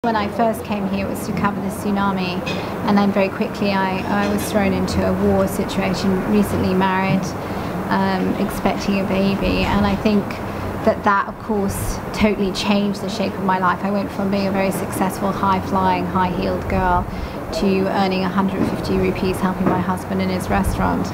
When I first came here, it was to cover the tsunami, and then very quickly I was thrown into a war situation, recently married, expecting a baby, and I think that of course totally changed the shape of my life. I went from being a very successful, high-flying, high-heeled girl to earning 150 rupees helping my husband in his restaurant,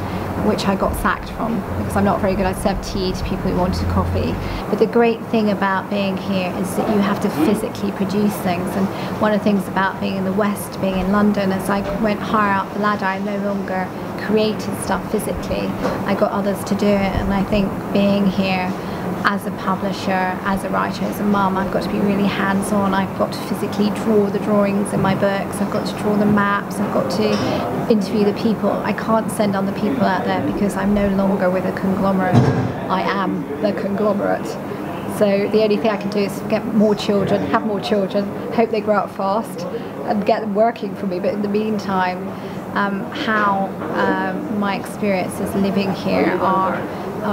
which I got sacked from because I'm not very good. I served tea to people who wanted coffee. But the great thing about being here is that you have to physically produce things, and one of the things about being in the West, being in London, as I went higher up the ladder, I no longer created stuff physically. I got others to do it, and I think being here as a publisher, as a writer, as a mum, I've got to be really hands-on. I've got to physically draw the drawings in my books, I've got to draw the maps, I've got to interview the people. I can't send on the people out there because I'm no longer with a conglomerate. I am the conglomerate. So the only thing I can do is get more children, have more children, hope they grow up fast and get them working for me. But in the meantime, how my experiences living here are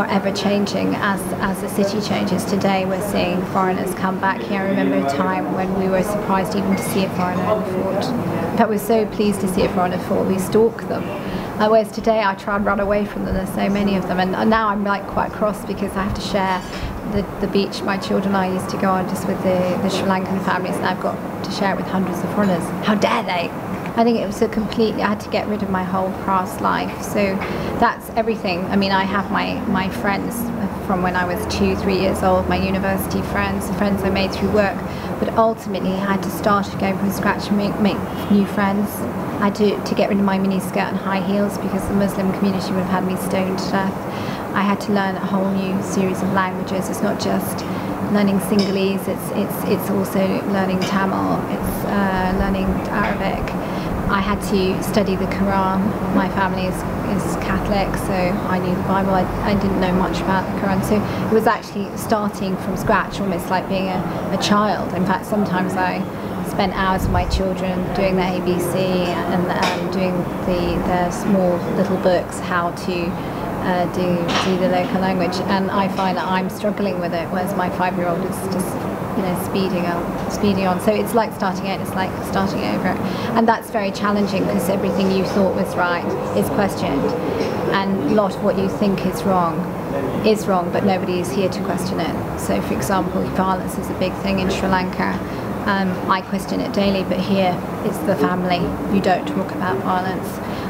ever changing as the city changes. Today we're seeing foreigners come back here. I remember a time when we were surprised even to see a foreigner in the fort. In fact, we're so pleased to see a foreigner in the fort, we stalk them. Whereas today I try and run away from them, there's so many of them, and now I'm like quite cross because I have to share the beach my children and I used to go on just with the Sri Lankan families, and I've got to share it with hundreds of foreigners. How dare they? I think it was I had to get rid of my whole past life, so that's everything. I mean, I have my friends from when I was 2-3 years old, my university friends, the friends I made through work, but ultimately I had to start again from scratch and make new friends. I had to get rid of my miniskirt and high heels because the Muslim community would have had me stoned to death. I had to learn a whole new series of languages. It's not just learning Sinhalese, it's also learning Tamil, it's learning Arabic. I had to study the Quran. My family is Catholic, so I knew the Bible. I didn't know much about the Quran, so it was actually starting from scratch, almost like being a child. In fact, sometimes I spent hours with my children doing their ABC and doing the small little books, how to do the local language, and I find that I'm struggling with it, whereas my 5-year-old is just speeding on. So it's like starting out, it's like starting over, and that's very challenging because everything you thought was right is questioned, and a lot of what you think is wrong, but nobody is here to question it. So for example, violence is a big thing in Sri Lanka. I question it daily, but here it's the family. You don't talk about violence.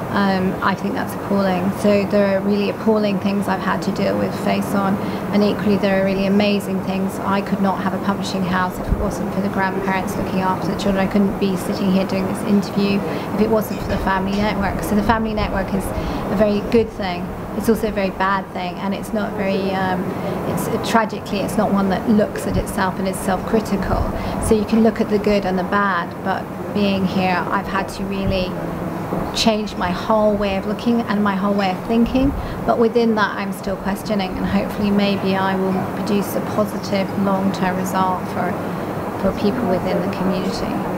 I think that's appalling. So there are really appalling things I've had to deal with, face on, and equally there are really amazing things. I could not have a publishing house if it wasn't for the grandparents looking after the children. I couldn't be sitting here doing this interview if it wasn't for the family network. So the family network is a very good thing. It's also a very bad thing, and it's not very, tragically, it's not one that looks at itself and is self-critical. So you can look at the good and the bad, but being here, I've had to really change my whole way of looking and my whole way of thinking, but within that I'm still questioning, and hopefully maybe I will produce a positive long-term result for people within the community.